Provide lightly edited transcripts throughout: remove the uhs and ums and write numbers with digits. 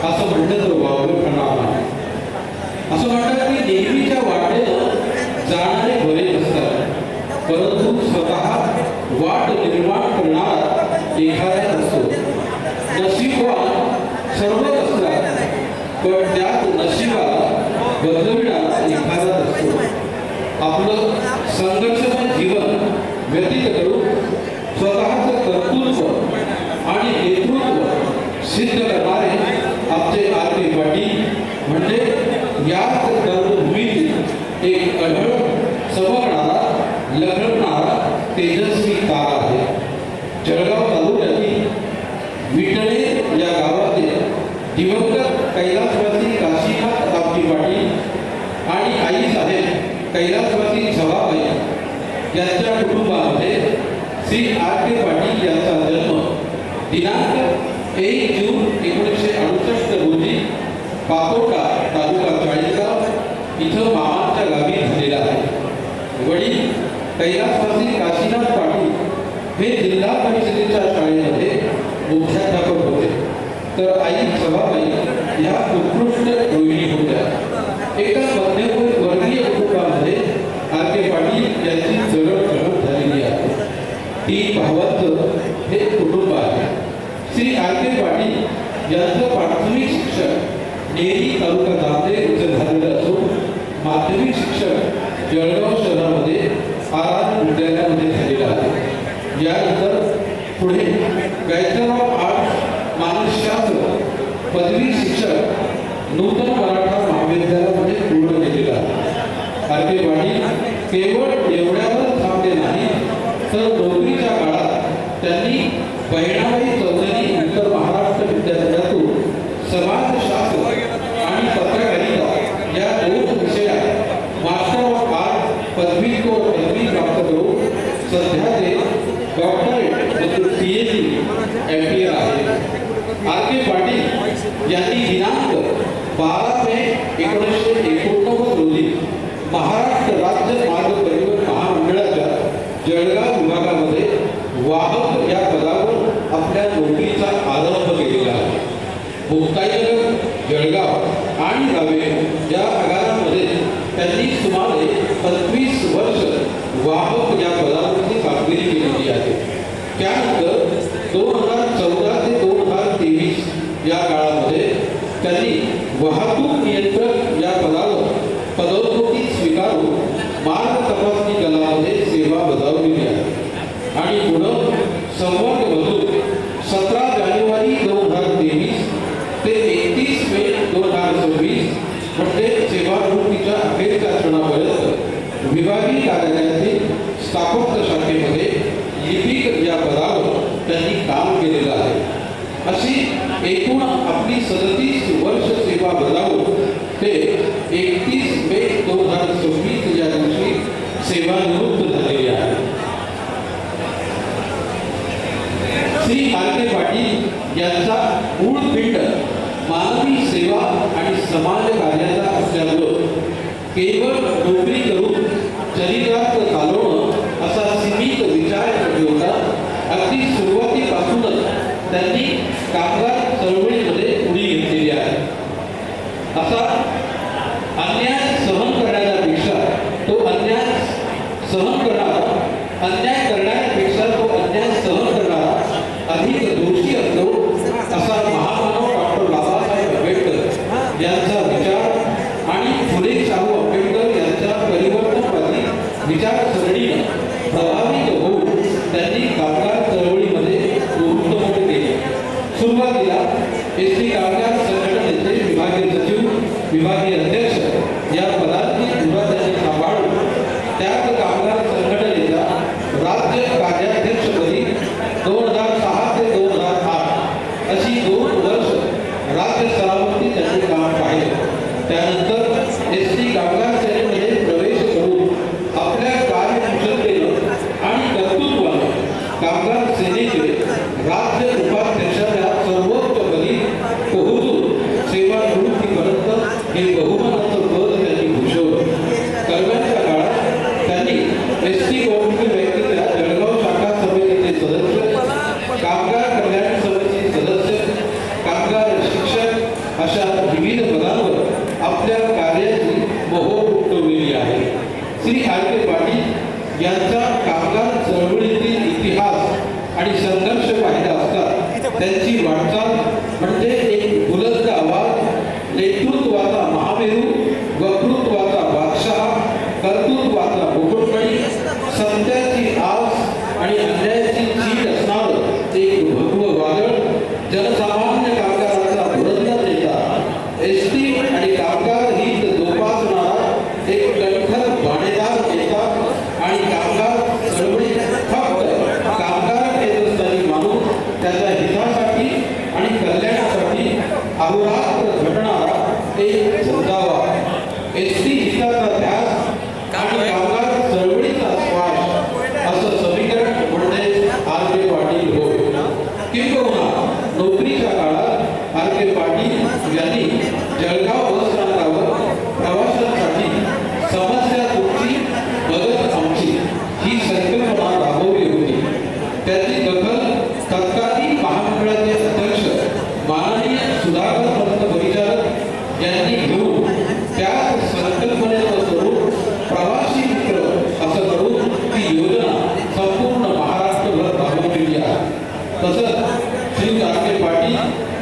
असं म्हणलं तर वावगं ठरणार नाही. असं म्हणतात की नेहमीच्या वाटेनं जाणारे बरे नसतात, परंतु स्वतः वाट निर्माण करणारा एखादा असतो. नशीबवान सर्वच असतात, पण त्यात नशिबाला बदलविणारा एखादा असतो. आपलं संघर्षमय जीवन व्यतीत करून स्वतःचं कर्तृत्व आणि नेतृत्व सिद्ध करणारे आमचे आर.के. पाटील म्हणजे याच कर्मभूमीत एक अढळ चमकणारा लखलखणारा तेजस्वी तारा आहे. जळगाव तालुक्यातील विटणे या गावातील दिवंगत कैलासवासी काशीनाथ दामजी पाटील आणि आई साहेब कैलासवासी झवाबाई यांच्या कुटुंबामध्ये श्री आर.के. पाटील यांचा जन्म दिनांक 1 जून 1968 रोजी पाकोटा तालुका चाळीसगाव इथं मामाच्या गावी झालेला आहे. वडील कैलासवासी काशीनाथ पाटील हे जिल्हा परिषदेच्या शाळेमध्ये मुख्याध्यापक होते, तर आई सभाबाई ह्या उत्कृष्ट गृहिणी होत्या. एका मध्यमवर्गीय कुटुंबामध्ये आर.के. पाटील यांची जडणघडण झालेली आहे. 3 भावांचं हे कुटुंब आहे. श्री आर.के. पाटील यांचं प्राथमिक शिक्षण नेरी तालुका नांदेड इथं झालेलं असून माध्यमिक शिक्षण जळगाव शहरामध्ये आर.आर. विद्यालयामध्ये झालेलं आहे. यानंतर पुढे गायकवाड आर्ट्स मानसशास्त्र पदवी शिक्षण नूतन मराठा महाविद्यालयामध्ये पूर्ण केलेलं आहे. आर.के. पाटील केवळ एवढ्यावर थांबले नाही, तर नोकरीच्या काळात त्यांनी बहिणाबाई चौधरी उत्तर महाराष्ट्र विद्यापीठातून समाजशास्त्र आणि पत्रकारिता या 2 विषयात मास्टर ऑफ आर्ट पदवीत्तर पदवी प्राप्त करून सध्या ते डॉक्टरेट म्हणजे PhD MPA आहे. आर.के. पाटील यांनी दिनांक 12 मे 1989 रोजी महाराष्ट्र राज्य मार्ग परिवहन महामंडळाच्या जळगाव विभागामध्ये वाहक या पदावर आपल्या नोकरीचा आरंभ केलेला आहे. मुक्ताईनगर, जळगाव आणि रावे या आगारामध्ये त्यांनी सुमारे 25 वर्ष वाहक या पदावरची कामगिरी केलेली आहे. त्यानंतर 2014 ते 2023 या काळामध्ये त्यांनी वाहतूक नियंत्रक या पदावर पदोन्नती स्वीकारून मार्ग तपासणी दलामध्ये सेवा बजावलेली आहे. आणि पुढं संवर्गमधून 17 जानेवारी 2023 ते 31 मे 2026 म्हणजे सेवानिवृत्तीच्या अखेरच्या क्षणापर्यंत विभागीय कार्यालयातील स्थापत्य शाखेमध्ये लिपिक या पदावर त्यांनी काम केलेलं आहे. अशी एकूण आपली 37 वर्ष सेवा बजावून ते 31 मे 2026 या दिवशी सेवानिवृत्त झालेले आहे. श्री आर.के. पाटील यांचा मूळ पिंड मानवी सेवा आणि समाज कार्याचा असल्यामुळं केवळ नोकरी करून शरीरात चालवणं असा सीमित विचार न ठेवता अगदी सुरुवातीपासूनच त्यांनी कामगार चळवळीमध्ये उडी घेतलेली आहे. असा अन्याय सहन करण्यापेक्षा तो अन्याय सहन करणारा, अन्याय करण्यापेक्षा तो अन्याय सहन करणारा अधिक दोषी असतो, असा महामानव डॉक्टर बाबासाहेब आंबेडकर यांचा विचार आणि फुले शाहू आंबेडकर यांच्या परिवर्तनवादी विचारसरणीने प्रभावित होऊन त्यांनी कामगार चळवळीमध्ये प्रवृत्त केले. सुरुवातीला एसटी कामगार संघटनेचे विभागीय सचिव, विभागीय अध्यक्ष या पदांची धुरा त्यांनी सांभाळून त्याच कामगार संघटनेचा राज्य कार्याध्यक्षपदी 2006 ते 2008 अशी 2 वर्ष राज्य स्तरावरती त्यांनी काम पाहिले. त्यानंतर एसटी कामगार सेनेमध्ये प्रवेश करून आपल्या कार्यकुशलतेनं आणि कर्तृत्वानं कामगार सेनेचे राज्य उपाध्यक्षाच्या सर्वोच्च पदी पोहोचून सेवानिवृत्तीपर्यंत हे बहुमानाचं पद त्यांनी भूषवलं. दरम्यानच्या काळात त्यांनी एसटी कोऑपरेटिव्ह बँकेच्या जळगाव शाखा समितीचे सदस्य, कामगार कल्याण समितीचे सदस्य, कामगार शिक्षक म्हणजे एक बुलंद आवाज, नेतृत्वाचा महामेरू, वक्तृत्वाचा बादशाह, कर्तृत्वाचा मुकुटमणी, सत्याची आस आणि अन्यायाची चीड असणारं एक भगवं वादळ, जनसामान्य कामगारांचा धुरंदर नेता, एसटी आणि कामगार हित जोपासणारा एक कणखर बाणेदार नेता आणि कामगार चळवळीत फक्त कामगार केंद्रस्थानी मानून त्याच्या हितासाठी आणि कल्याणासाठी अहोरात्र झटणारा एक झंझावा, एसटी हिताचा ध्यास आणि कामगार चळवळीचा श्वास असं समीकरण म्हणजे आर.के. पाटील होय. किंबहुना नोकरीच्या काळात आर.के. पाटील यांनी जळगाव बस स्थानकावर प्रवाशांसाठी समस्या तुमची मदत आमची ही संकल्पना राबवली होती. त्याची दखल तत्कालीन महामंडळाचे अध्यक्ष माननीय सुधाकर पंत परिचारक यांनी घेऊन त्या संकल्पनेचं स्वरूप प्रवासी मित्र असं करून ती योजना संपूर्ण महाराष्ट्रभर राबवलेली आहे. तसंच श्री आर.के. पाटील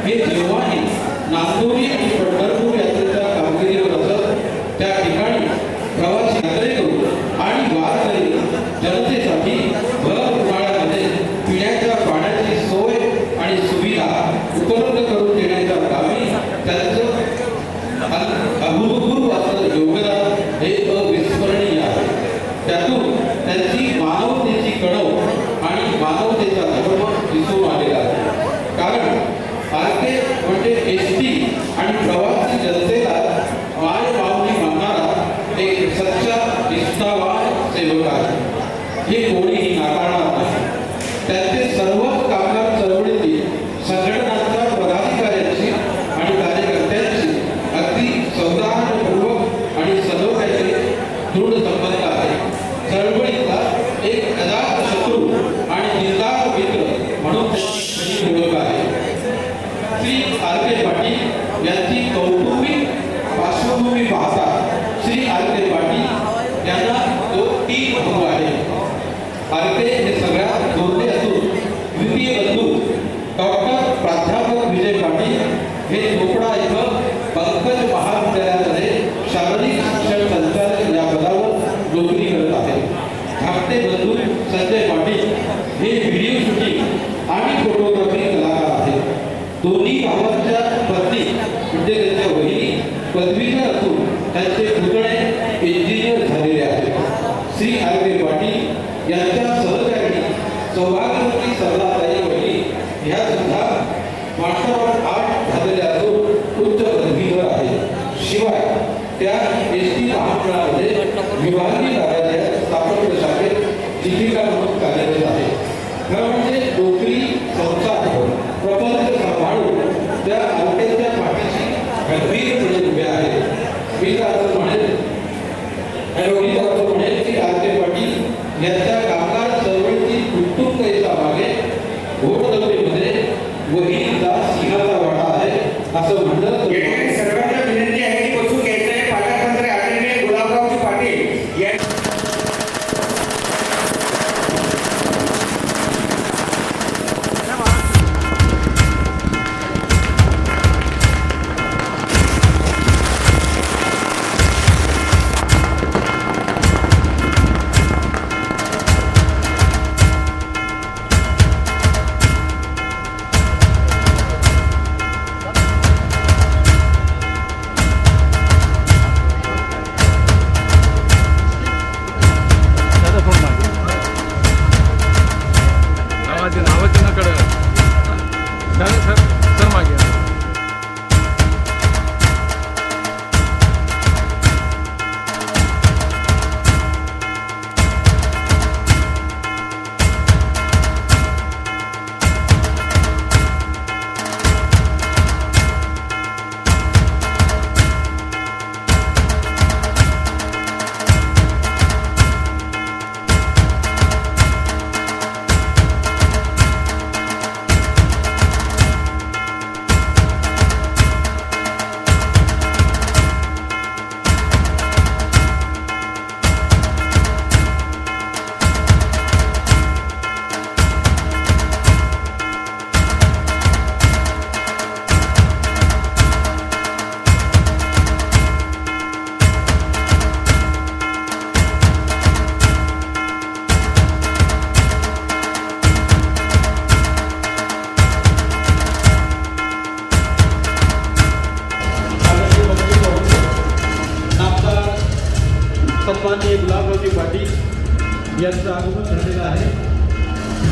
हे जेव्हाही नांदोरी आणि पंढरपूर यात्रेच्या कामगिरीवर असत त्या ठिकाणी प्रवासी यात्रेकरू आणि वारकरी जनतेसाठी भर उन्हाळ्यामध्ये पिण्याच्या पाण्याची सोय आणि सुविधा उपलब्ध करून देण्याच्या कामी त्यांचं अभूतपूर्व असं योगदान हे अविस्मरणीय आहे. त्यातून त्यांची मानवतेची कणव आणि मानवतेचा धर्म दिसून आलेला आहे. कारण आर.के. म्हणजे एसटी आणि यांचं आगमन झालेलं आहे.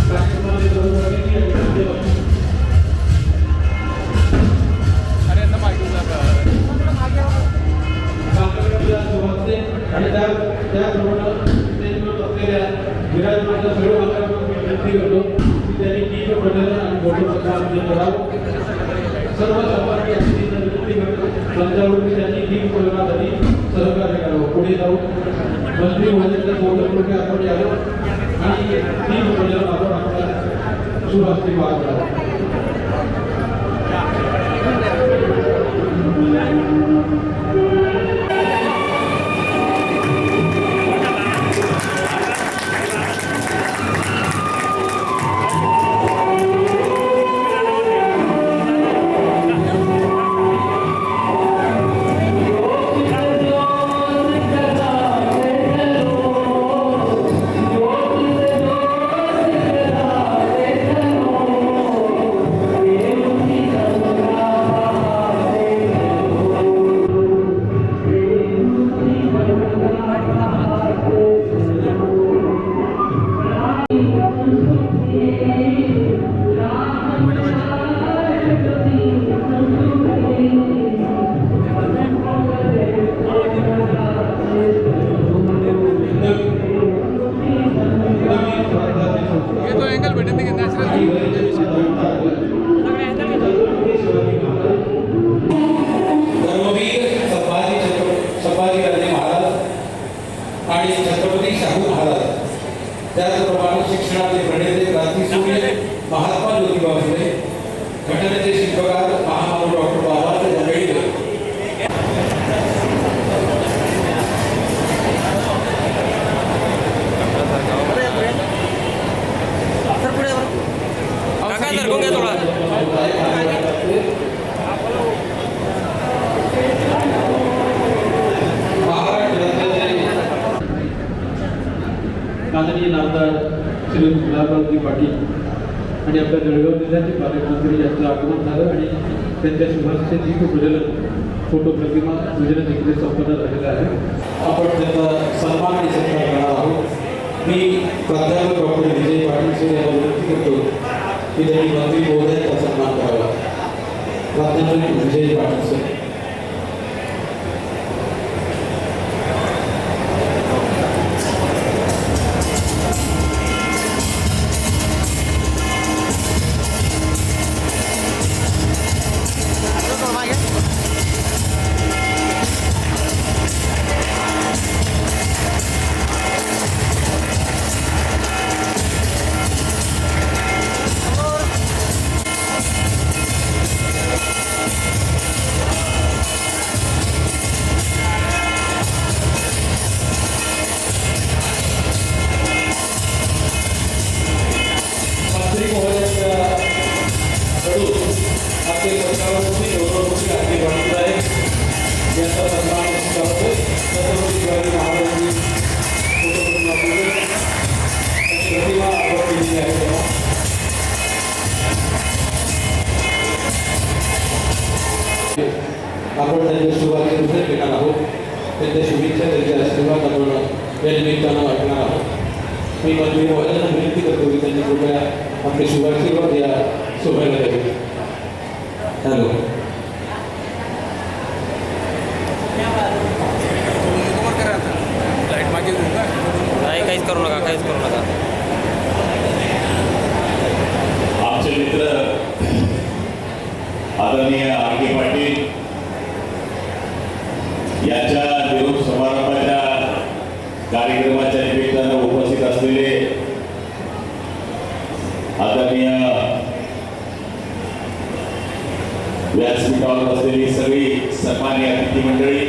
कार्यक्रमामध्ये सर्वप्रथम आणि त्याप्रमाणे स्टेजवर असलेल्या विराजमानच्या सर्व मान्यवरांना मी विनंती करतो की त्यांनी दीप प्रज्वलन आणि फोटो करावं. सर्व सहभागी अतिथींना विनंती करतो मंचावरती त्यांनी दीप प्रज्वलनासाठी सहकार्य करावं. पुढे जाऊन मंत्री महोदयांच्या सोबत आपण यावं आणि दीप प्रज्वलन आपण आपल्या सुरक्षित पार करावं. त्याचप्रमाणे शिक्षणाचे प्रणेते क्रांतीसूर्य महात्मा ज्योतिबा फुले, घटनेचे शिल्पकार महामानव डॉक्टर बाबासाहेब आंबेडकर. माननीय नामदार श्री गुलाबरावजी पाटील आणि आपल्या जळगाव जिल्ह्याचे पालकमंत्री यांचं आगमन झालं आणि त्यांच्या शुभारंभाचे दीप प्रज्वलन फोटो प्रतिमा पूजन देखील संपन्न झालेलं आहे. आपण त्याचा सन्मान आणि सत्कार करणार आहोत. मी प्राध्यापक डॉक्टर विजय पाटील सर यांना विनंती करतो की त्यांनी मंत्री महोदयांचा सन्मान करावा. प्राध्यापक विजय पाटील सर. आपण त्यांच्या शुभारंभ घेणार आहोत. त्यांच्या शुभेच्छा त्यांचे आशीर्वाद आपण या निमित्तानं ऐकणार आहोत. मी मंत्री महोदयांना विनंती करतो की त्यांनी कृपया आपले शुभाशीर्वाद या सोहळ्याला द्यावे. हॅलो. काहीच करू नका, काहीच करू नका. आमचे मित्र आदरणीय आर.के. पाटील यांच्या निरोप समारंभाच्या कार्यक्रमाच्या निमित्तानं उपस्थित असलेले आदरणीय व्यासपीठावर असलेली सगळी सन्माननीय अतिथी मंडळी,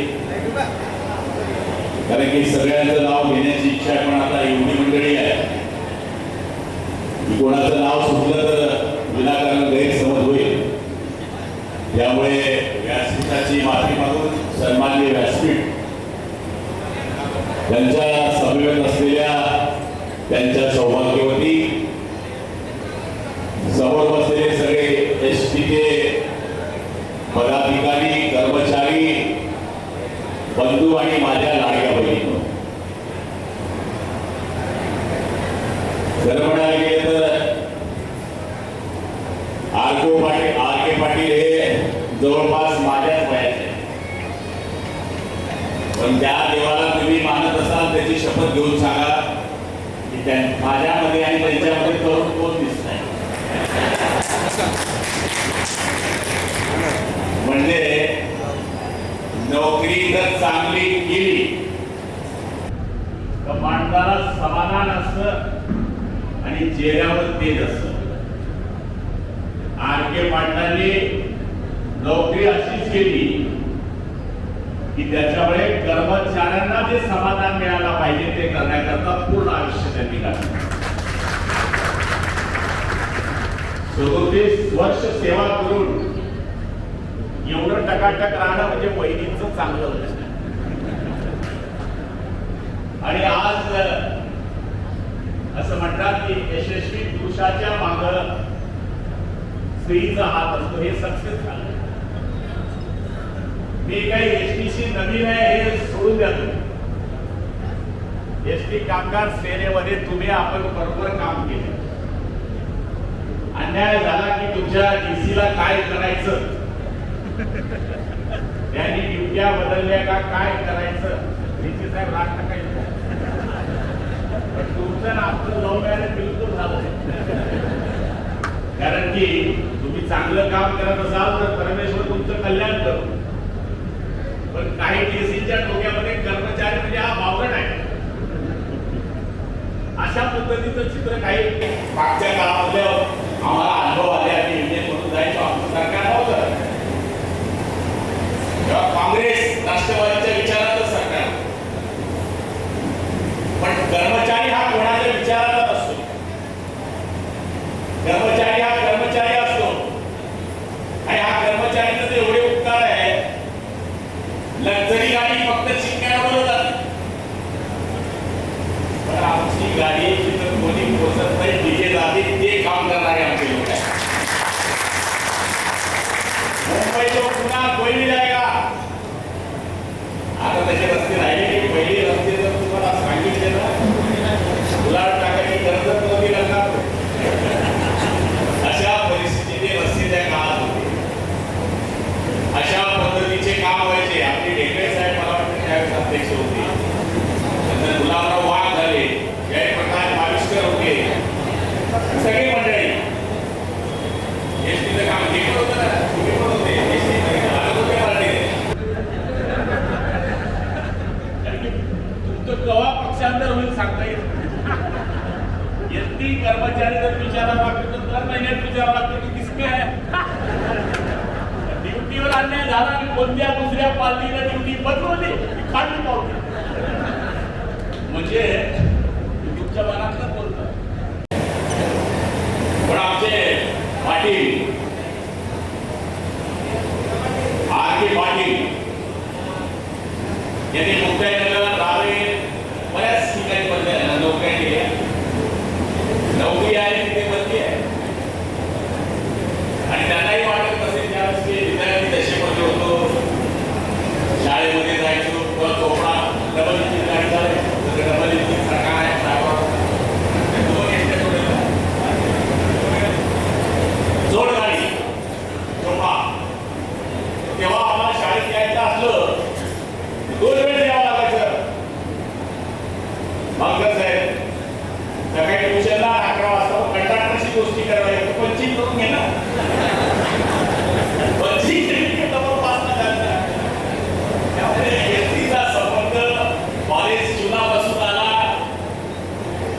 कारण की सगळ्यांचं नाव घेण्याची इच्छा आहे, पण आता एवढी मंडळी आहे की कोणाचं नाव सुटलं तर विनाकारण गैरसमज होईल. त्यामुळे व्यासपीठाची माफी मागून सन्माननीय व्यासपीठ त्यांच्या समवेत असलेल्या त्यांच्या सौभाग्यवती समोर बसलेले सगळे एसटीचे पदाधिकारी, कर्मचारी, बंधू आणि माझ्या लाडक्या बहिणी, जवळपास माझ्याच वयाचे आहे. पण त्या देवाला तुम्ही मानत असाल त्याची शपथ घेऊन सांगा की माझ्यामध्ये आणि त्यांच्यामध्ये तरुण कोण दिसत नाही. म्हणजे नोकरी जर चांगली केली तर माणसाला समाधान असतं आणि चेहऱ्यावर तेज असतं. आर.के. पाटलांनी नोकरी अशीच केली की त्याच्यामुळे कर्मचाऱ्यांना जे समाधान मिळायला पाहिजे ते करण्याकरता पूर्ण आयुष्य त्यांनी घातलं. 37 वर्ष सेवा करून एवढं टकाटक राहणं म्हणजे वैदिकचं चांगलं होतं. आणि आज असं म्हणतात की यशस्वी पुरुषाच्या मागं स्त्रीचा हात असतो. हे सक्सेस झालं. मी काही एसटीसी नवीन आहे हे सोडून द्या. तुम्ही एसटी कामगार सेनेमध्ये तुम्ही आपण बरोबर काम केले. अन्याय झाला की तुमच्या डीसीला काय करायचं त्यांनी ड्युट्या बदलल्या का काय करायचं डीसी साहेब राग टाकायचं. पण तुमचं ना आपलं लव्ह मॅरेज बिलकुल झालं. कारण की तुम्ही चांगलं काम करत असाल तर परमेश्वर तुमचं कल्याण करू. पण काही डीसीच्या डोक्यामध्ये कर्मचारी म्हणजे हा बावगट आहे अशा पद्धतीचं चित्र काही मागच्या काळामध्ये आम्हाला अनुभव आले. आम्ही इंडियन म्हणून जायचो. आमचं सरकार नव्हतं तेव्हा काँग्रेस राष्ट्रवादीच्या विचाराचं सरकार. पण कर्मचारी हा कोणाच्या विचाराचा नसतो. कर्मचारी हा कर्मचारी असतो. आणि हा कर्मचारीचं जे एवढे उपकार आहे लक्झरी गाडी फक्त शिकण्यावर जाते. पण आमची गाडी जिथं कोणी पोहोचत नाही तिथे जाते ते काम करणारे आमचे लोक आहेत. मुंबई तो पुन्हा कोयली जाएगा. आता त्याचे रस्ते राहिले की पहिले रस्ते जर तुम्हाला सांगितले ना उलाट टाकायची गरजच नव्हती लागणार. अशा परिस्थितीने रस्ते त्या काळात होते. अशा पद्धतीचे काम व्हायचे. आपले ढेकळे साहेब मला वाटतं त्यावेळेस अध्यक्ष होते. नंतर गुलाबराव वाघ झाले. जयप्रकाश माविष्कर होते. सगळी मंडळी एसटीचं काम हे पण होतं ना. तुम्ही पण होते तुमचं केव्हा पक्षांतर होईल सांगता येईल. एसटी कर्मचारी जर विचारावं लागतं तर दर महिन्यात विचारावं लागतं की किसके आहे. ड्युटीवर अन्याय झाला की कोणत्या दुसऱ्या पार्टीला ड्युटी बदलवली खाली पावली. म्हणजे तुमच्या मनातलं बोलतं. पण आमचे पाटील आर.के. पाटील यांनी मुक्ताईनगर रावे बऱ्याच ठिकाणी बदल्या नोकऱ्या केल्या. नोकरी आहे तिथे बदली आहे. आणि त्यांनाही वाटत असेल त्यावेळेस की विद्यार्थी दशेमध्ये होतो शाळेमध्ये जायचो किंवा चोपडा डबल इंजिन गाडी चालायची. डबल इंजिन सरकार आहे जोड गाडी चोपडा. तेव्हा आम्हाला शाळेत यायचं असलं 2 वेळेस यावं लागायचं. भांगर साहेब सकाळी ट्युशनला 11 वाजता कंटाळण्याची गोष्टी करायला पंचिंग करून घे ना. पंचिंग त्यामुळे एसटीचा संबंध कॉलेज जुनापासून आला.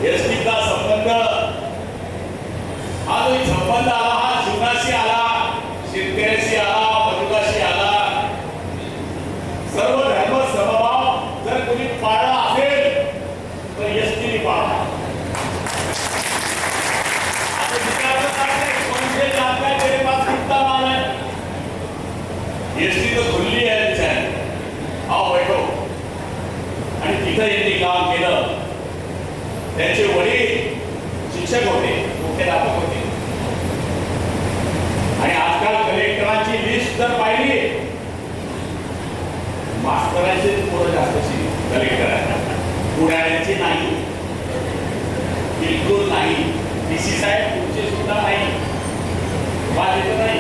एसटीचा संबंध हा जो संबंध आला हा जीवनाशी आला, शेतकऱ्याशी आला, मजुराशी आला. सर्व धर्म समभाव जर कोणी पाळला असेल तर एसटीने पाळला. एसटी तो खुल्ली आहे आओ बैठो. आणि तिथं यांनी काम केलं. त्यांचे वडील शिक्षक होते, मुख्याध्यापक होते. आणि आजकाल कलेक्टरांची लिस्ट जर पाहिली मास्तरांची पोरं जास्त कलेक्टर पुण्याची नाही, बिलकुल नाही. डीसी साहेब तुमचे सुद्धा नाही, माझे तर नाही.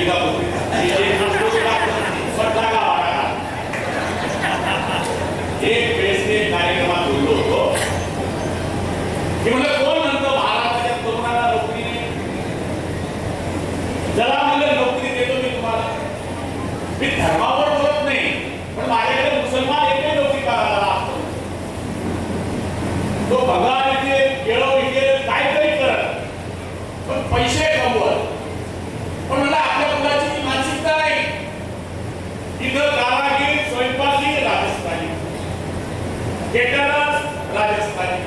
पुत्रिका एक वेळेस ते कार्यक्रमात बोललो होतो की म्हणलं कोण म्हणतो महाराष्ट्राच्या तरुणाला नोकरी नाही. जरा म्हणलं नोकरी देतो मी तुम्हाला. मी धर्मावर बोलत नाही, पण माझ्याकडे मुसलमान एकही नोकरी करायला असतो. तो भगवान इथे केळो विकेल काहीतरी करत, पण पैसे कमवत. पण मला आपल्या मुलाची ती मानसिकता नाही. इथं कारागीर स्वयंपाकी राजस्थानी, केटरर्स राजस्थानी,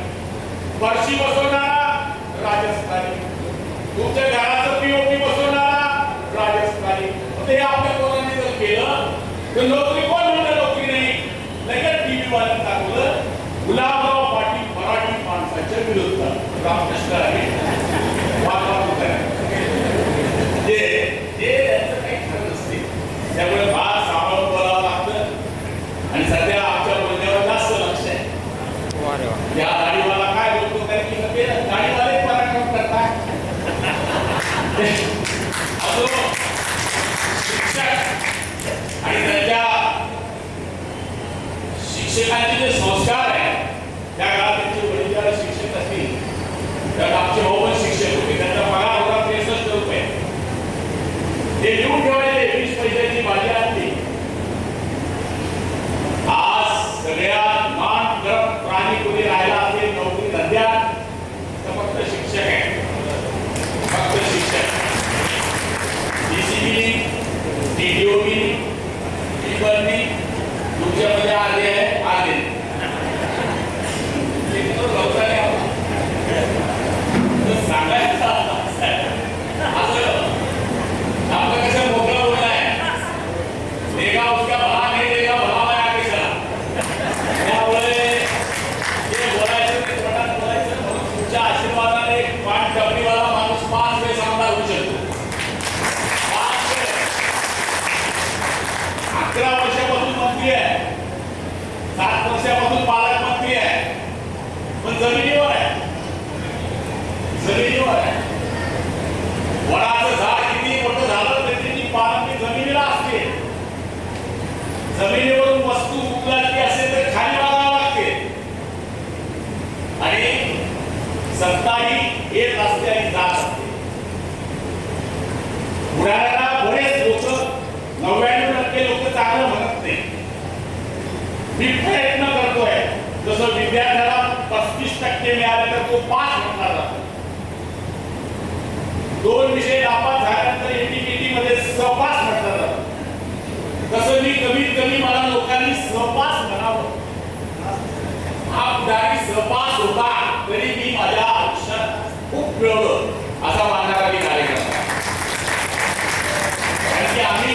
फरशी बसवणारा राजस्थानी, तुमच्या घराचं पीओपी बसवणारा राजस्थानी. हे आपल्या पोरांनी जर केलं तर नोकरी कोण म्हणलं नोकरी नाही. लगेच टीव्ही वाले दाखवलं गुलाबराव पाटील मराठी माणसाच्या विरुद्ध रामकृष्ण आहे. त्याचं काही खरं नसते. त्यामुळे फार सांभाळून बोलावं लागतं. आणि सध्या आमच्या बोलण्यावर जास्त लक्ष आहे. या गाडीवाला काय बोलतो कारण की सगळे गाडीवाले पराक्रम करतात. शिक्षक आणि त्यांच्या शिक्षकांचे जे संस्कार आहे, त्या काळात त्यांचे वडील जरा शिक्षक असतील, तर आमचे भाऊ पण शिक्षक होते. त्यांचा पगार होता 63 रुपये. ते लिहून ठेवायचे 20 पैशाची भाजी आणली. आज सगळ्यात मान गरम प्राणी कोणी राहिला असेल नोकरी धंद्यात तर फक्त शिक्षक आहे. फक्त शिक्षक. डीसीबी, डीडीओबी, टीबरनी तुमच्यामध्ये आले आहे आले. सांगायचं आपलं कसं मोकळं बोलणं आहे. देगा उसका भला नाही देगा भला मैं आगे चला. त्यामुळे जे बोलायचं ते तोंडात बोलायचं. म्हणून तुमच्या आशीर्वादाने एक पाठ डबरीवाला माणूस 5 वेळेस आमदार होऊ शकतो. 11 वर्षापासून मंत्री आहे, 7 वर्षापासून पालकमंत्री आहे. पण जमिनीवर आहे, जमिनीवर आहे. वडाचं झाड किती मोठं झालं तरी त्याची पालखी जमिनीला असते. जमिनीवरून वस्तू उचलायची असेल तर खाली बघावं लागते. आणि सत्ताही एक असते आणि जात असते. बुढाण्याला बरेच लोक 99% लोक चांगलं म्हणत नाही. मी प्रयत्न करतोय. जसं विद्यार्थ्याला 35% मिळाले तर तो पास म्हणणार जातो. 2 विषय नापास झाल्यानंतर एटीपीटी मध्ये सहपास म्हटलं जातं. तसं मी कमीत कमी मला लोकांनी सहपास म्हणावं. हा पुढारी सहपास होता तरी मी माझ्या आयुष्यात खूप मिळवलं असा मानणारा मी कार्यक्रम. कारण की आम्ही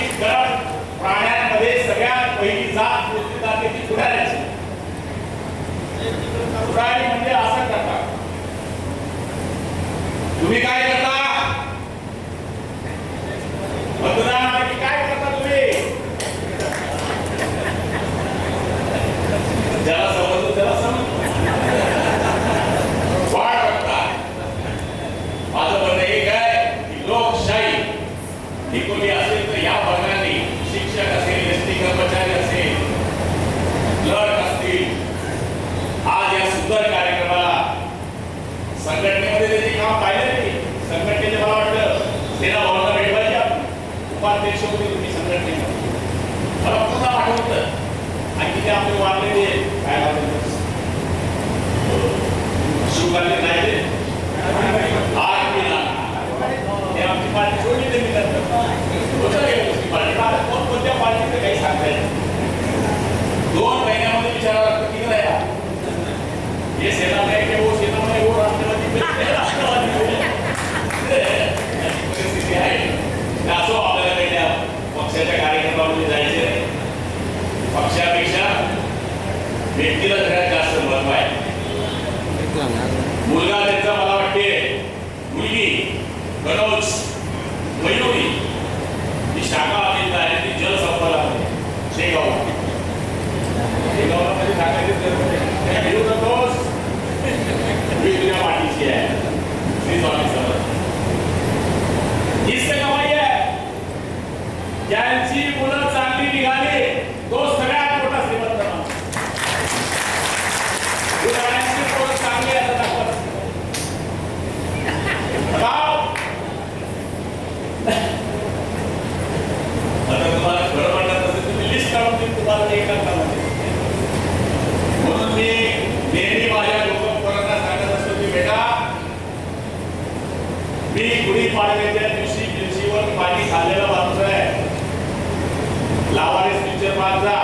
प्राण्यांमध्ये सगळ्यात पहिली जात ती पुढाऱ्याची. पुढारी म्हणजे असं करतात. तुम्ही काय करता मतदानासाठी काय करता तुम्ही? ज्याला समजतो त्याला समजतो. वाढ बघता. माझं म्हणणं एक आहे की लोकशाही ही कोणी असेल तर या वर्गाने शिक्षक असेल, एसटी कर्मचारी असेल, क्लर्क असतील, आज या सुंदर कार्यक्रमाला संघटनेमध्ये त्याचे काम पाहिलं नाही. संघटनेचे मला वाटतं सेना भावना भेटवायची आपण उपाध्यक्ष होते तुम्ही संघटनेला. मला पुन्हा आठवतं आणि तिथे आपले वाढलेले काय शिवकाले नाही आठ केला हे आमची पार्टी सोडली ते मी कोणत्या पार्टीचं काही सांगता येईल. 2 महिन्यामध्ये विचारावं लागतं की नाही हे सेना नाही वो सेना नाही वो राष्ट्रवादी परिस्थिती आहे. असो आपल्याला काही त्या पक्षाच्या कार्यक्रमामध्ये जायचे नाही. पक्षापेक्षा व्यक्तीला सगळ्यात जास्त महत्व आहे. मुलगा त्यांचा मला वाटते मुलगी कनौज मयुरी ही शाखा अभिनेत आहे. ती जलसंपदामध्ये शेगावला मध्ये टाकायचे घेऊ नकोस. मी तुझ्या पाठीशी आहे. श्री स्वामी समर्थ. हीच तर कमाई आहे. ज्यांची मुलं चांगली निघाली तो सगळ्यात मोठा श्रीमंत माणूस. मुलांची मुलं चांगली असतात आपण आता तुम्हाला खरं म्हणत असेल तुम्ही लिस्ट काढून देईन तुम्हाला एक म्हणून मी नेहमी माझ्या लोकपोरांना सांगत असतो की बेटा मी गुढीपाडव्याच्या दिवशी दिवशीवर पाणी खाल्लेला माणूस आहे. लावारिस पिक्चर माझा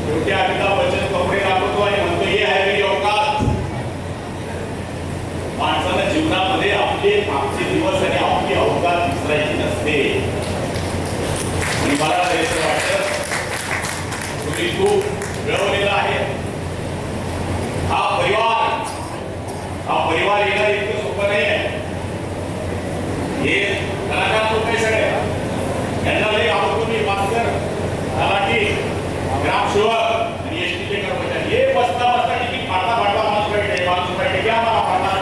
शेवटी अमिताभ बच्चन कपडे दाखवतो आणि म्हणतो हे आहे मेरी औकात. माणसाला जीवनामध्ये आपले मागचे दिवस आणि आपली औकात विसरायची नसते. आणि मला असं वाटतं तुम्ही खूप मिळवलेला आहे. हा परिवार येणं इतकं सोपं नाही आहे. हे कलाकार लोक आहे सगळे, यांना लई आवडतो मी मास्तर तलाठी ग्रामसेवक आणि एसटीचे कर्मचारी हे बसता तिकीट फाडता माणूस पाहिजे घ्या मला फाडणार.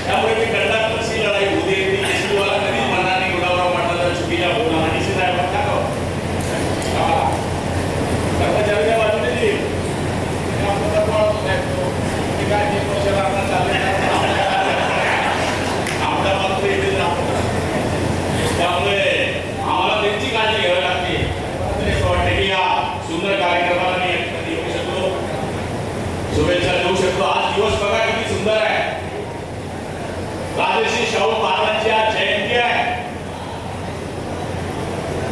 त्यामुळे मी कंडक्टर कशी लढाई होऊ दे ती एसटी वाला कधीच म्हणणार नाही गुलाबराव पाटलाचा चुकीच्या बोलणार आणि साहेब कर्मचाऱ्याच्या बाजूने काय त्यामुळे आम्हाला त्यांची काळजी घ्यावी लागते. असं वाटतं की या सुंदर कार्यक्रमाला मी येऊ शकतो, शुभेच्छा देऊ शकतो. आज दिवस बघा किती सुंदर आहे. राजर्षी शाहू महाराजांची आज जयंती आहे.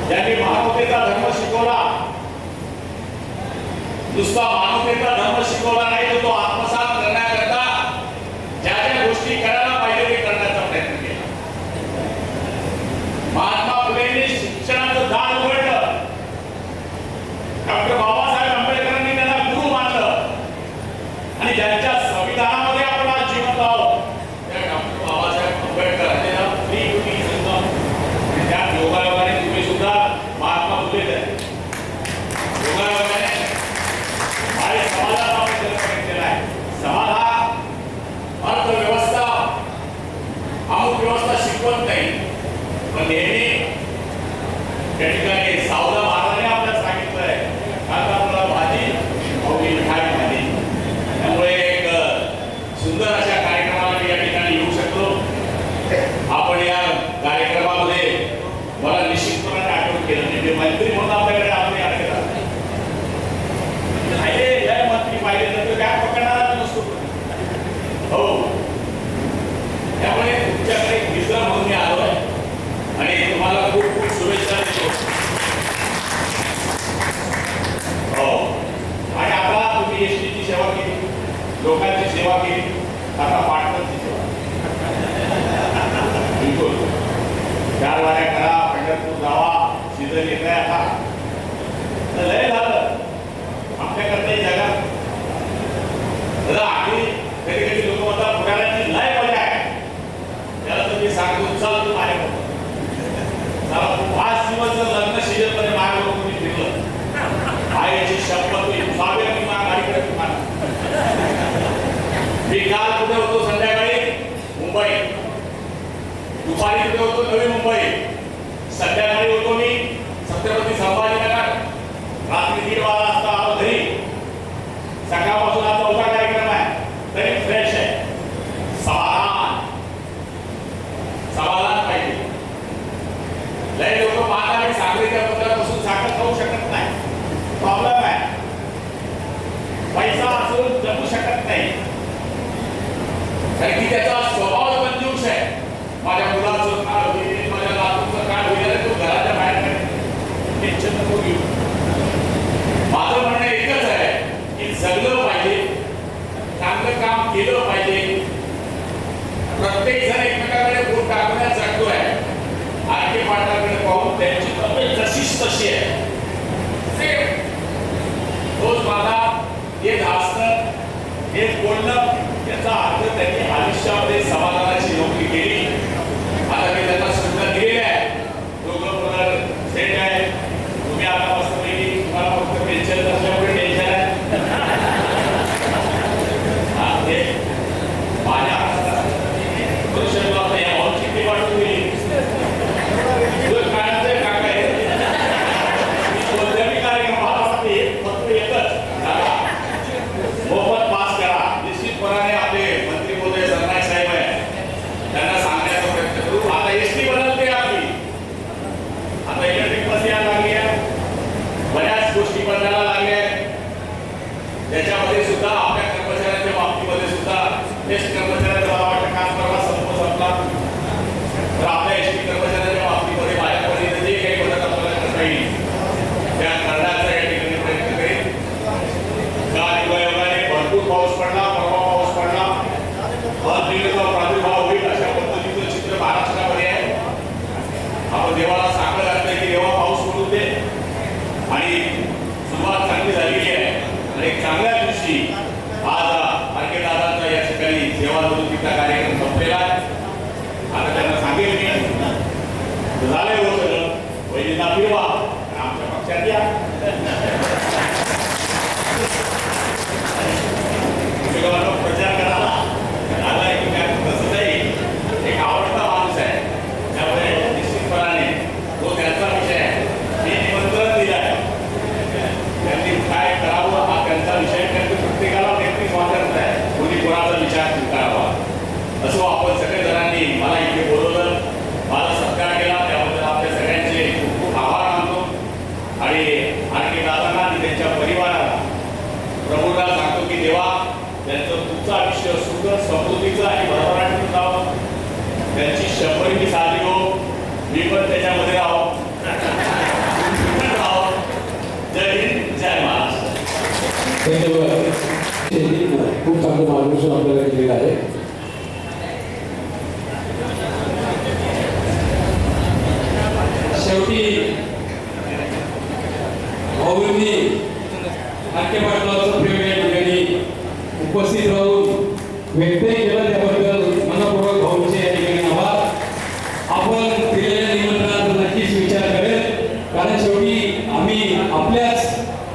ज्यांनी मानवतेचा धर्म शिकवला, नुसता मानवतेचा धर्म शिकवला नाही तर तो आत्मसात करण्याकरता ज्या ज्या गोष्टी करायला पाहिजे ते करण्याचा प्रयत्न केला. महात्मा फुलेंनी शिक्षणाचं दार उघडलं. डॉक्टर बाबासाहेब आंबेडकरांनी त्यांना गुरु मानलं आणि ज्यांच्या संविधानामध्ये आपण आज जिवंत आहोत त्या डॉक्टर बाबासाहेब आंबेडकर त्यांना फ्री ड्युटी संगम त्या योगायोगाने तुम्ही सुद्धा महात्मा फुले योगायोगाने आणि समाजाला आपण जन्म केला आहे. समाज हा अर्थव्यवस्था अमुक व्यवस्था शिकवत नाही, पण नेहमी त्या ठिकाणी सावला महाराजांनी आपल्याला सांगितलंय आता आपल्याला भाजी अवघी मिठाई भाजी. त्यामुळे एक सुंदर अशा कार्यक्रमाला मी या ठिकाणी येऊ शकतो. आपण या कार्यक्रमामध्ये मला निश्चितपणे आठवण केलं म्हणजे मंत्री म्हणून आपल्याकडे आपले आठवतात मंत्री पाहिजे तर काय पकडणार नसतो. हो, त्यामुळे तुमच्याकडे मित्र म्हणून मी आलो आहे आणि तुम्हाला खूप खूप शुभेच्छा देतो. हो, आणि आता तुम्ही एसटीची सेवा केली, लोकांची सेवा केली, आता पार्टनरची सेवा. बिलकुल 4 वाऱ्या करा, पंढरपूर जावा, सीझन येत आहे आता. तर लय झालं आमच्याकडे जगात. आम्ही कधी कधी लोक म्हणतात पुण्याची लय मजा आहे. त्याला तुम्ही सांगतो चल तू माझ्या 5 दिवस जर लग्न सीजन मध्ये माझ्या तुम्ही फिरलं आईची शपथ स्वागत गाडीकडे तुम्हाला. मी काल कुठे होतो संध्याकाळी मुंबई, दुपारी कुठे होतो नवी मुंबई, संध्याकाळी होतो मी छत्रपती संभाजीनगर, रात्री 1:30 वाजता आलो घरी. सकाळपासून हा 4था कार्यक्रम आहे तरी फ्रेश आहे. समाधान पाहिजे. लय लोक पाहता साखरेच्या पत्रापासून साखर खाऊ शकत नाही, प्रॉब्लेम आहे. पैसा असून जमू शकत नाही कारण की त्याचा स्वभाव कंजूस आहे. माझ्या मुलाचं काय होईल, माझ्या नातूचं काय होईल, तो घराच्या बाहेर टेन्शन नको घेऊ. माझं म्हणणं एकच आहे की जगलं पाहिजे, चांगलं काम केलं पाहिजे. प्रत्येक जण एकमेकाकडे बोट टाकण्यात जगतोय. आरके पाटलाकडे पाहून त्यांची तब्येत जशीच तशी आहे. रोज माझा एक हसणं, एक बोलणं याचा अर्थ त्यांनी आयुष्यामध्ये समाधानाची नोकरी केली. आता मी त्यांना सुद्धा दिलेली आहे. दोघं सेट आहे. तुम्ही आता मस्तपैकी तुम्हाला फक्त पेन्शन असल्यामुळे टेन्शन आहे. माझ्या शेवटीला फिरवा आमच्या पक्षात या. प्रचार करायला आला की काय तसं नाही. एक आवडता माणूस आहे त्यामुळे निश्चितपणाने तो त्यांचा विषय आहे. मी निमंत्रण दिलं आहे. त्यांनी काय करावं हा त्यांचा विषय. त्यांनी प्रत्येकाला व्यक्ती स्वातंत्र्य आहे. कोणी कोणाचा विचार करावा असो. आपण सगळेजणांनी मला इथे बोलवलं, मला सत्कार केला, त्याबद्दल आपल्या सगळ्यांचे खूप खूप आभार मानतो. आणि आणखी दादांना आणि त्यांच्या परिवाराला प्रभूला सांगतो की देवा त्यांचं तुमचं आयुष्य सुख समृद्धीचं आणि भरभराटीचं जावं. त्यांची 100वी साली हो, मी पण त्याच्यामध्ये राहो. जय हिंद, जय महाराष्ट्र. खूप चांगलं मार्गदर्शन आपल्याला केलेलं आहे. शेवटी भाऊंनी नाट्य पाटलाचं प्रेम या ठिकाणी उपस्थित राहून व्यक्तही केलं, त्याबद्दल मनपूर्वक भाऊंचे या ठिकाणी आभार. आपण दिलेल्या निमंत्रणाचा नक्कीच विचार करेल, कारण शेवटी आम्ही आपल्याच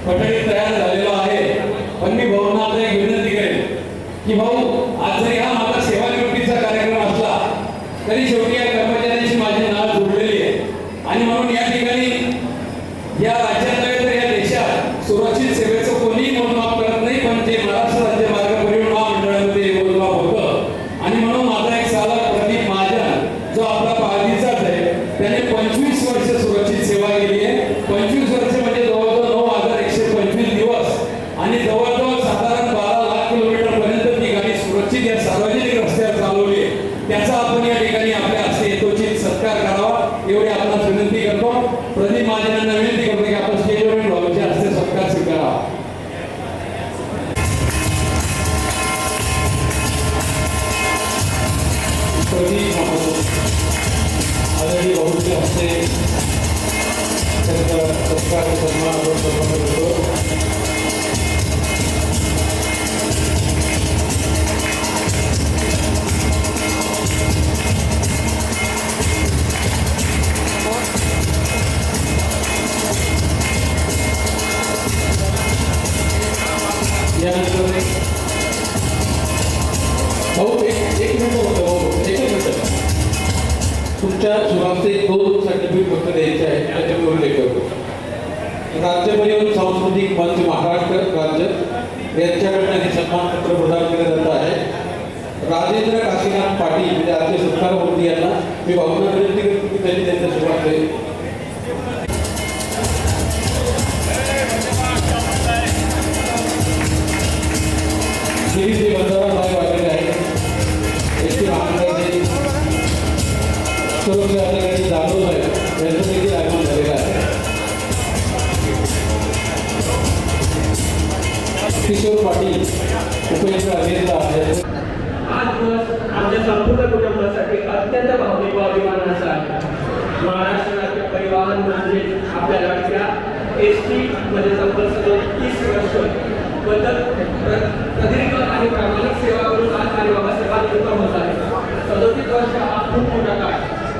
पठडीत तयार झालेलो आहे. पण मी भाऊंना आता एक विनंती करेन की भाऊ, आज जरी हा माझा सेवानिवृत्तीचा कार्यक्रम असला तरी शेवटी या कर्मचाऱ्यांशी माझी नाळ जोडलेली आहे. आणि म्हणून या ठिकाणी या राज्यात नव्हे तर या देशात सुरक्षित सेवेचं कोणीही मोजमाप करत नाही, पण ते महाराष्ट्र राज्य मार्ग परिवहन महामंडळामध्ये मोजमाप होतं. आणि म्हणून माझा एक सालक प्रदीप महाजन जो आपला पारधीचाच आहे, त्याने 25 वर्ष सुरक्षित सेवा केली आहे. 25 वर्ष म्हणजे जवळजवळ 9,125 दिवस आणि जवळजवळ साधारण 12 लाख किलोमीटर पर्यंत ती गाडी सुरक्षित या सार्वजनिक रस्त्यावर चालवली आहे. त्याचा आपण या ठिकाणी आपल्या हस्ते यथोचित सत्कार करावा एवढी आपणास विनंती करतो. प्रदीप महाजनांना विनंती करतो की आपण स्टेजवर भाऊच्या हस्ते सत्कार स्वीकारावा. प्रदीप आदरणीय भाऊच्या हस्ते सत्कार सन्मान आपण सर्वांना करतो. यानंतर भाऊ एक मिनिट होतं भाऊ, एकच मिनिट. तुमच्या सुरांचे 2 सर्टिफिकेट फक्त द्यायचे आहे, त्याच्यावर उल्लेख करतो. राज्य परिवहन सांस्कृतिक मंच महाराष्ट्र राज्य यांच्याकडनं हे सन्मानपत्र प्रदान केलं जात आहे. राजेंद्र काशीनाथ पाटील म्हणजे आजचे सत्कारमूर्ती यांना मी भावना विनंती करतो की त्यांनी त्यांच्या सुरुवात श्री बंधारा साहेब आलेले आहेत. एसटी महामंडळाचे सुरक्षा अधिकारी जाधव साहेब यांचं देखील आगमन झालेलं आहे. किशोर पाटील उपेंद्र अभियंता आहेत. आज दिवस आमच्या संपूर्ण कुटुंबासाठी अत्यंत भावनिक व अभिमानाचा आहे. महाराष्ट्र राज्य परिवहन म्हणजे आपल्या लाडक्या एसटी मध्ये तब्बल 30 वर्ष बद्दल प्रदीर्घ आणि प्रामाणिक सेवा करून आज आणि बाबा सेवानिवृत्त होत आहे. 37 वर्ष हा खूप मोठा काळ.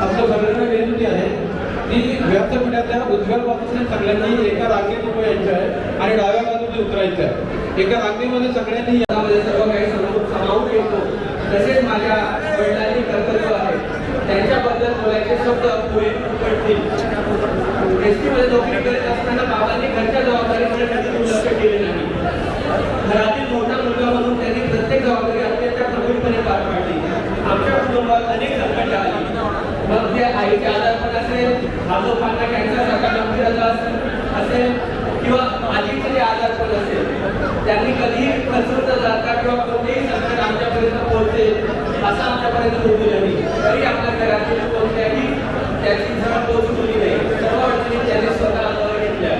आपल्या सगळ्यांना विनंती आहे की व्यासपीठातल्या उजव्या बाजूने सगळ्यांनी एका रांगेत उभं यायचं आहे आणि डाव्या बाजूने उतरायचं आहे. एका रांगेमध्ये सगळ्यांनी यामध्ये सर्व काही सामावून येतो. तसेच माझ्या वडिलांनी कर्तव्य आहे त्यांच्याबद्दल बोलायचे शब्द पुढे पडतील. एसटीमध्ये नोकरी करत असताना बाबांनी घरच्या जबाबदारीकडे कधी दुर्लक्ष केले नाही. घरातील मोठा मुलगा म्हणून त्यांनी प्रत्येक जबाबदारी अत्यंत प्रभावीपणे पार पाडली. आमच्या कुटुंबात अनेक संकट आली, मग ते आईचे आजारपण असेल, आजोबांना कॅन्सरसारखा गंभीर असेल किंवा आजीचे जे आजारपण असेल, त्यांनी कधीही खचून न जाता किंवा कोणतेही संकट आमच्यापर्यंत पोहोचेल असं आमच्यापर्यंत होऊ दिलं नाही. तरी आपल्या घरातील कोणत्याही त्याची झळ पोहोचवली नाही. सर्व अडचणी त्यांनी स्वतः हातावर घेतल्या.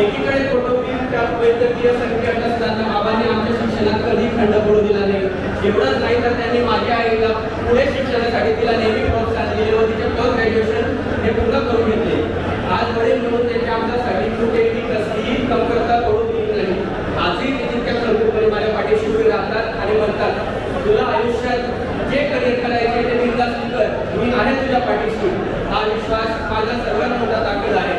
एकीकडे कौटुंबिक वैद्यकीय संकट असताना बाबांनी आमच्या शिक्षणात कधी खंड पडू दिला नाही. एवढंच नाही तर त्यांनी माझ्या आईला पुढे शिक्षणासाठी तिला नेहमी प्रोत्साहन दिले व तिचे पोस्ट ग्रॅज्युएशन हे पूर्ण करून घेतले. आज वडील म्हणून त्यांच्या आमच्यासाठी कुठेही कसलीही कमतरता पडू दिली नाही. आजही ते तितक्या खंबीरपणे माझ्या पाठीशी उभे राहतात आणि म्हणतात तुला आयुष्यात जे करिअर करायचे ते बिनधास्त कर, मी आहे तुझ्या पाठीशी. हा विश्वास माझा सर्वात मोठा ताकद आहे.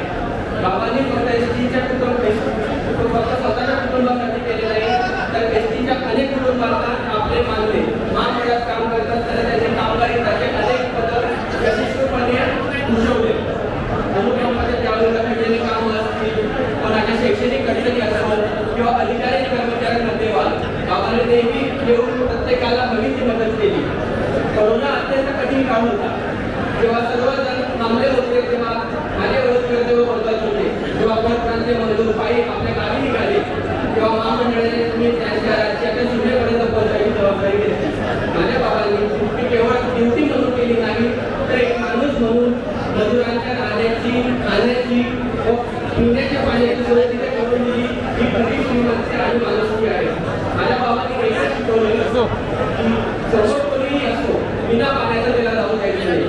मजुरांच्या राहण्याची खाण्याची व पिण्याच्या पाण्याची सोय तिथे करून दिली ही खरी श्रीमंती आणि माणुसकी आहे. माझ्या बाबांनी वेगळं शिकवलेलं की समोर कोणीही असतो बिना पाण्याचं त्याला जाऊ द्यायचं नाही.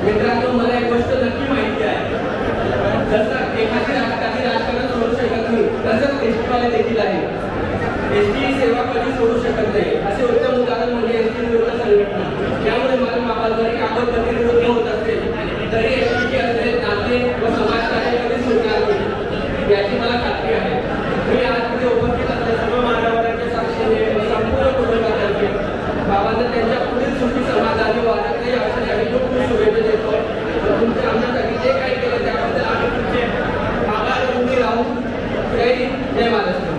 मित्रांनो, मला एक गोष्ट नक्की माहिती आहे, जसं एखादी राजकारण सोडू शकत नाही तसंच एसटीवाले देखील आहे. एसटी सेवा कधी सोडू शकत नाही.